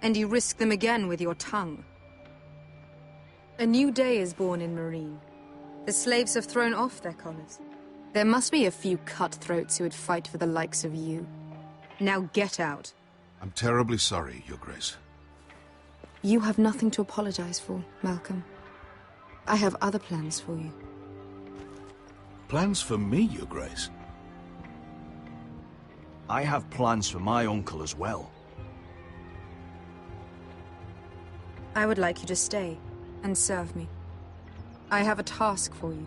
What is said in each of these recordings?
And you risk them again with your tongue. A new day is born in Marine. The slaves have thrown off their collars. There must be a few cutthroats who would fight for the likes of you. Now get out. I'm terribly sorry, Your Grace. You have nothing to apologize for, Malcolm. I have other plans for you. Plans for me, Your Grace? I have plans for my uncle as well. I would like you to stay and serve me. I have a task for you.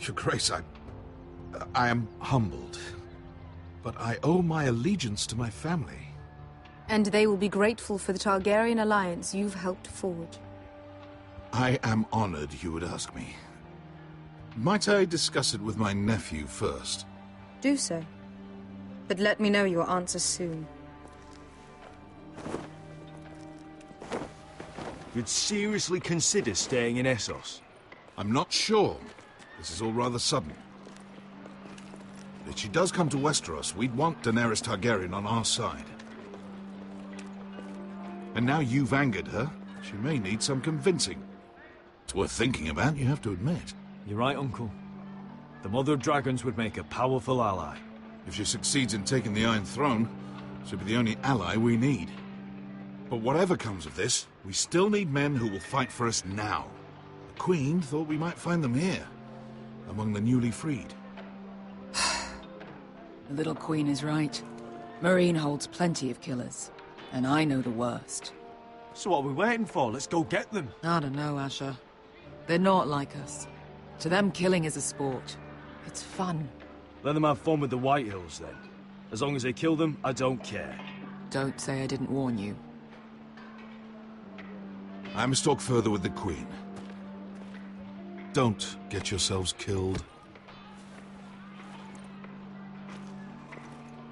Your Grace, I am humbled. But I owe my allegiance to my family. And they will be grateful for the Targaryen alliance you've helped forge. I am honored you would ask me. Might I discuss it with my nephew first? Do so. But let me know your answer soon. You'd seriously consider staying in Essos? I'm not sure. This is all rather sudden. If she does come to Westeros, we'd want Daenerys Targaryen on our side. And now you've angered her, she may need some convincing. It's worth thinking about, you have to admit. You're right, Uncle. The Mother of Dragons would make a powerful ally. If she succeeds in taking the Iron Throne, she'll be the only ally we need. But whatever comes of this, we still need men who will fight for us now. The Queen thought we might find them here, among the newly freed. The little Queen is right. Marine holds plenty of killers, and I know the worst. So what are we waiting for? Let's go get them. I don't know, Asher. They're not like us. To them, killing is a sport. It's fun. Let them have fun with the White Hills, then. As long as they kill them, I don't care. Don't say I didn't warn you. I must talk further with the Queen. Don't get yourselves killed.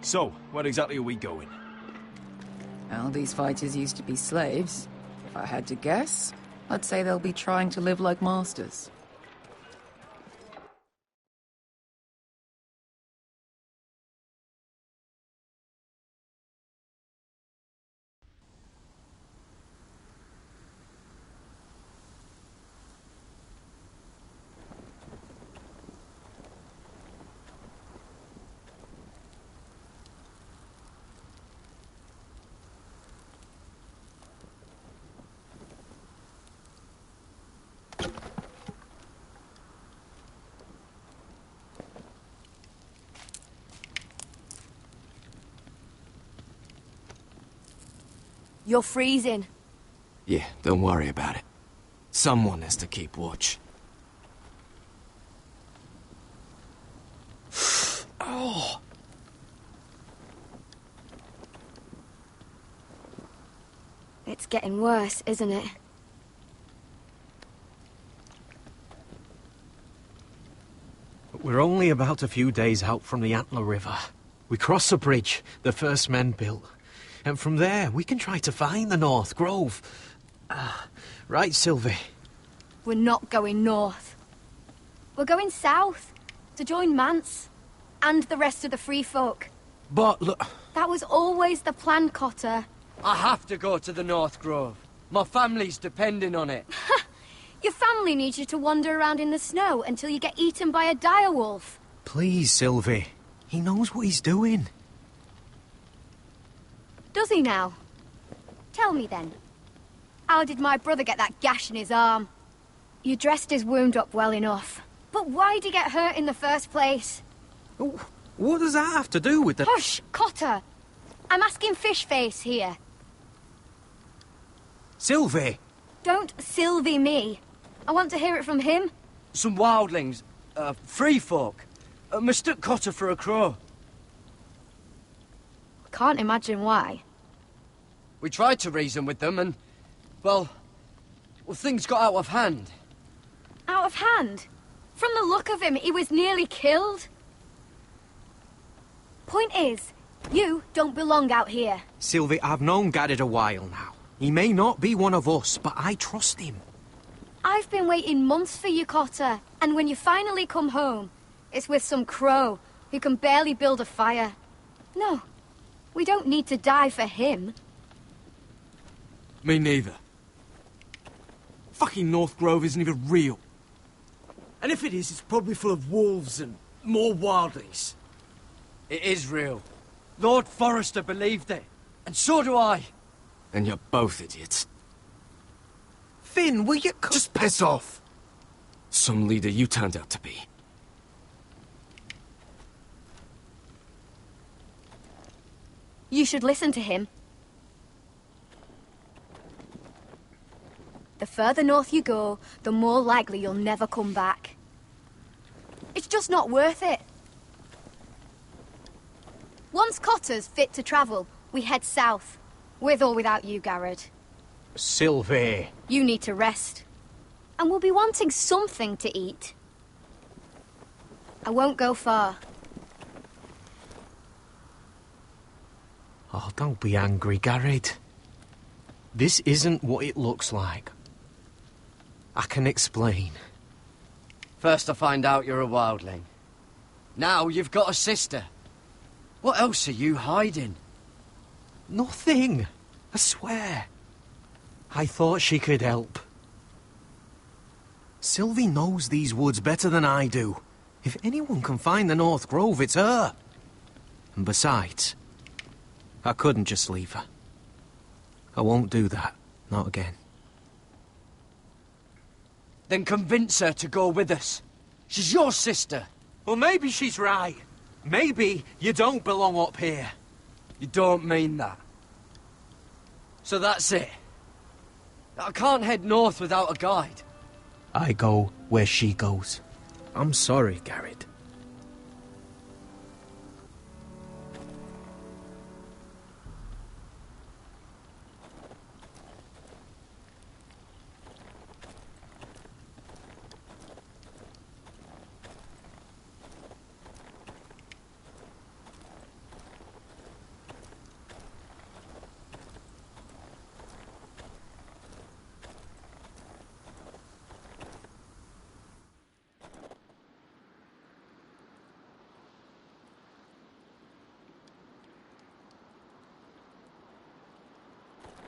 So, where exactly are we going? Well, these fighters used to be slaves. If I had to guess, I'd say they'll be trying to live like masters. You're freezing. Yeah, don't worry about it. Someone has to keep watch. Oh! It's getting worse, isn't it? We're only about a few days out from the Antler River. We cross the bridge the first men built. And from there, we can try to find the North Grove. Right, Sylvie? We're not going north. We're going south, to join Mance, and the rest of the Free Folk. But look... That was always the plan, Cotter. I have to go to the North Grove. My family's depending on it. Your family needs you to wander around in the snow until you get eaten by a direwolf. Please, Sylvie. He knows what he's doing. Does he now? Tell me then. How did my brother get that gash in his arm? You dressed his wound up well enough. But why'd he get hurt in the first place? What does that have to do with the... Hush, Cotter! I'm asking Fishface here. Sylvie! Don't Sylvie me. I want to hear it from him. Some wildlings, free folk, mistook Cotter for a crow. Can't imagine why. We tried to reason with them and, well, things got out of hand. Out of hand? From the look of him, he was nearly killed. Point is, you don't belong out here. Sylvie, I've known Garrett a while now. He may not be one of us, but I trust him. I've been waiting months for you, Cotter. And when you finally come home, it's with some crow who can barely build a fire. No, we don't need to die for him. Me neither. Fucking North Grove isn't even real. And if it is, it's probably full of wolves and more wildlings. It is real. Lord Forrester believed it. And so do I. And you're both idiots. Finn, will you... Just piss off! Some leader you turned out to be. You should listen to him. The further north you go, the more likely you'll never come back. It's just not worth it. Once Cotter's fit to travel, we head south. With or without you, Garrett. Sylvie. You need to rest. And we'll be wanting something to eat. I won't go far. Oh, don't be angry, Garrett. This isn't what it looks like. I can explain. First I find out you're a wildling. Now you've got a sister. What else are you hiding? Nothing. I swear. I thought she could help. Sylvie knows these woods better than I do. If anyone can find the North Grove, it's her. And besides, I couldn't just leave her. I won't do that. Not again. Then convince her to go with us. She's your sister. Well, maybe she's right. Maybe you don't belong up here. You don't mean that. So that's it. I can't head north without a guide. I go where she goes. I'm sorry, Garrett.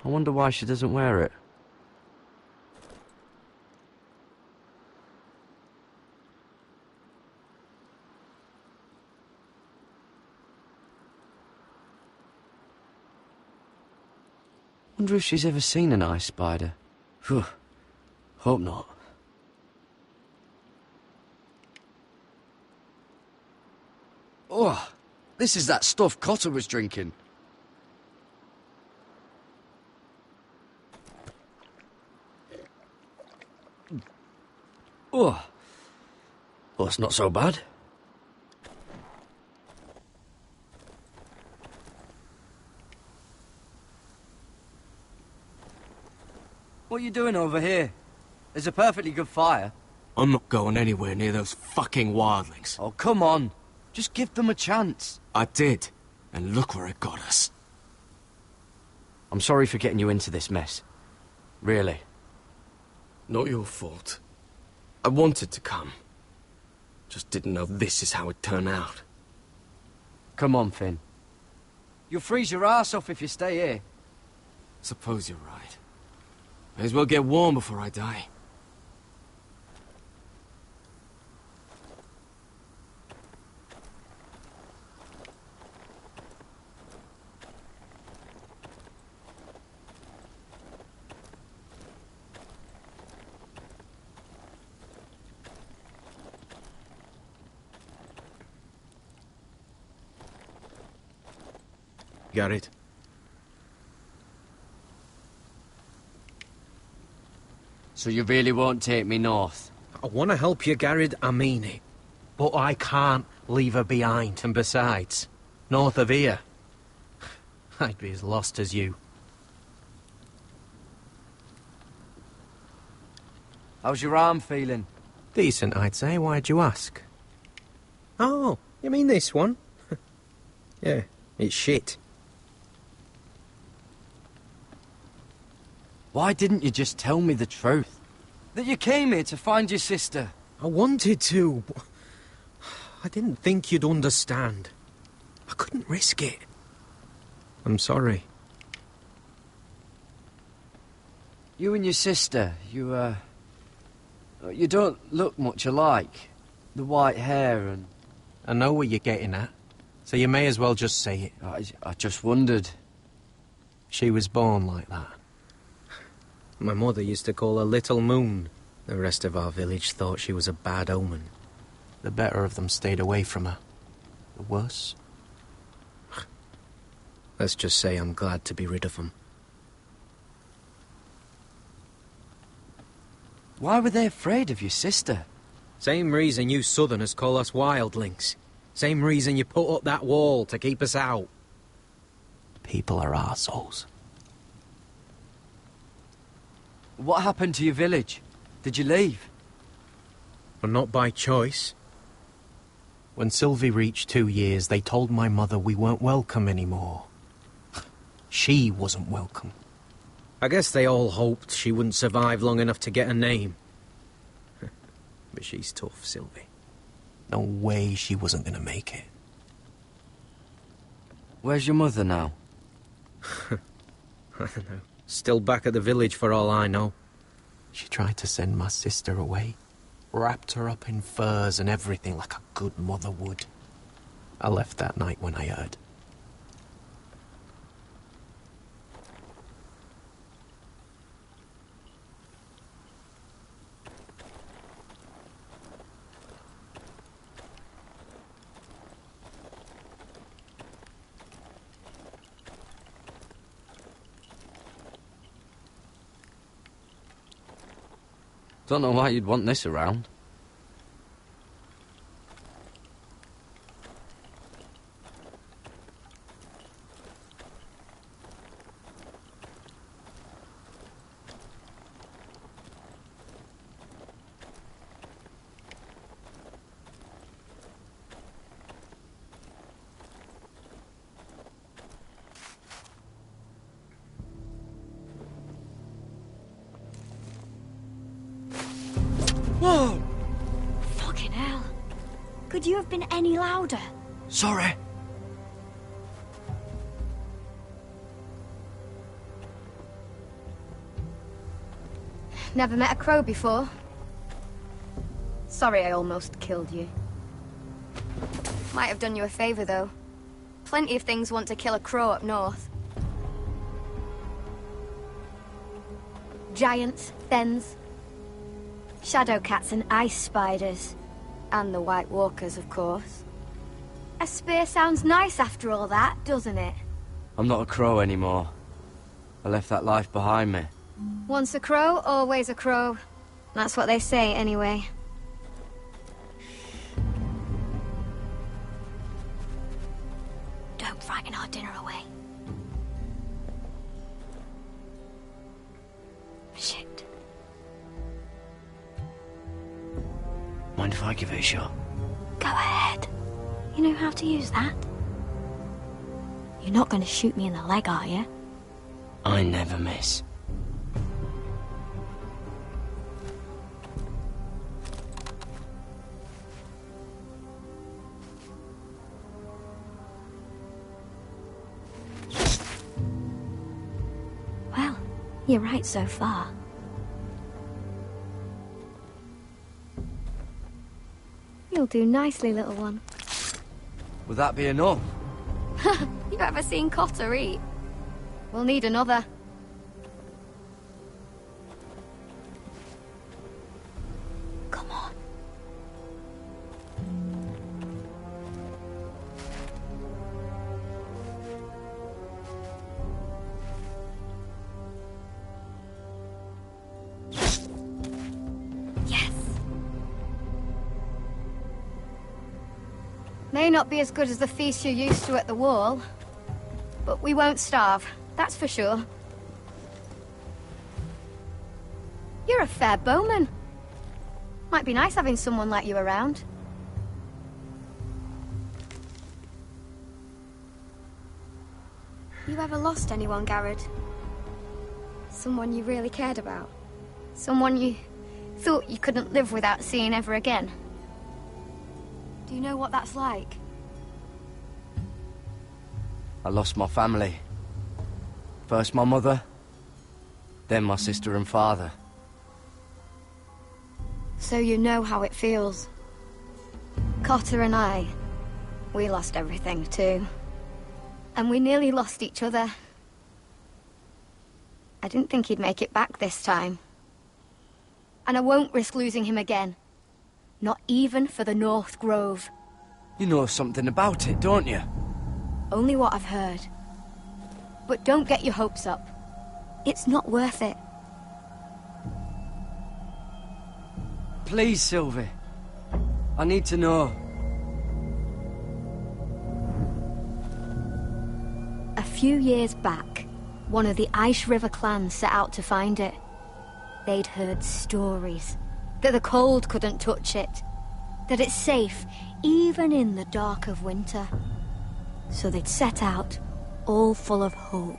I wonder why she doesn't wear it. Wonder if she's ever seen an ice spider. Phew. Hope not. Oh, this is that stuff Cotter was drinking. Oh, well, it's not so bad. What are you doing over here? There's a perfectly good fire. I'm not going anywhere near those fucking wildlings. Oh, come on. Just give them a chance. I did, and look where it got us. I'm sorry for getting you into this mess. Really. Not your fault. I wanted to come. Just didn't know this is how it'd turn out. Come on, Finn. You'll freeze your ass off if you stay here. Suppose you're right. May as well get warm before I die. Garrett. So you really won't take me north? I want to help you, Garrett, I mean it. But I can't leave her behind. And besides, north of here, I'd be as lost as you. How's your arm feeling? Decent, I'd say. Why'd you ask? Oh, you mean this one? Yeah, it's shit. Why didn't you just tell me the truth? That you came here to find your sister? I wanted to. I didn't think you'd understand. I couldn't risk it. I'm sorry. You and your sister, you don't look much alike. The white hair and... I know what you're getting at, so you may as well just say it. I just wondered. She was born like that. My mother used to call her Little Moon. The rest of our village thought she was a bad omen. The better of them stayed away from her. The worse? Let's just say I'm glad to be rid of them. Why were they afraid of your sister? Same reason you Southerners call us wildlings. Same reason you put up that wall to keep us out. People are arseholes. What happened to your village? Did you leave? But not by choice. When Sylvie reached 2 years, they told my mother we weren't welcome anymore. She wasn't welcome. I guess they all hoped she wouldn't survive long enough to get a name. But she's tough, Sylvie. No way she wasn't gonna make it. Where's your mother now? I don't know. Still back at the village for all I know. She tried to send my sister away. Wrapped her up in furs and everything like a good mother would. I left that night when I heard. Don't know why you'd want this around. Whoa! Fucking hell. Could you have been any louder? Sorry. Never met a crow before. Sorry I almost killed you. Might have done you a favor, though. Plenty of things want to kill a crow up north. Giants, thens, shadow cats and ice spiders. And the White Walkers, of course. A spear sounds nice after all that, doesn't it? I'm not a crow anymore. I left that life behind me. Once a crow, always a crow. That's what they say, anyway. Don't frighten our dinner away. Shit. Mind if I give it a shot? Go ahead. You know how to use that? You're not going to shoot me in the leg, are you? I never miss. Well, you're right so far. You'll do nicely, little one. Would that be enough? You ever seen Cotter eat? We'll need another. Come on. Yes. May not be as good as the feast you're used to at the wall, but we won't starve, that's for sure. You're a fair bowman. Might be nice having someone like you around. You ever lost anyone, Garrod? Someone you really cared about? Someone you thought you couldn't live without seeing ever again? Do you know what that's like? I lost my family. First my mother, then my sister and father. So you know how it feels. Cotter and I, we lost everything too. And we nearly lost each other. I didn't think he'd make it back this time. And I won't risk losing him again. Not even for the North Grove. You know something about it, don't you? Only what I've heard. But don't get your hopes up. It's not worth it. Please, Sylvie. I need to know. A few years back, one of the Ice River clans set out to find it. They'd heard stories that the cold couldn't touch it, that it's safe even in the dark of winter. So they'd set out, all full of hope,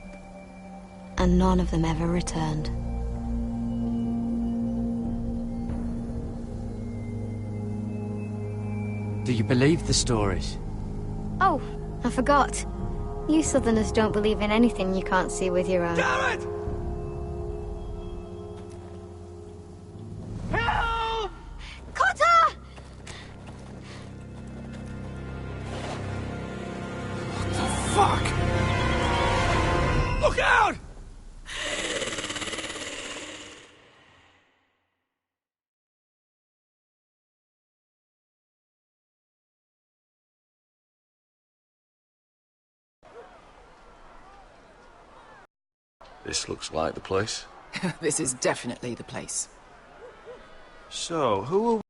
and none of them ever returned. Do you believe the stories? Oh, I forgot. You Southerners don't believe in anything you can't see with your own. Damn it! Help! Cotter! Fuck! Look out! This looks like the place. This is definitely the place. So, who are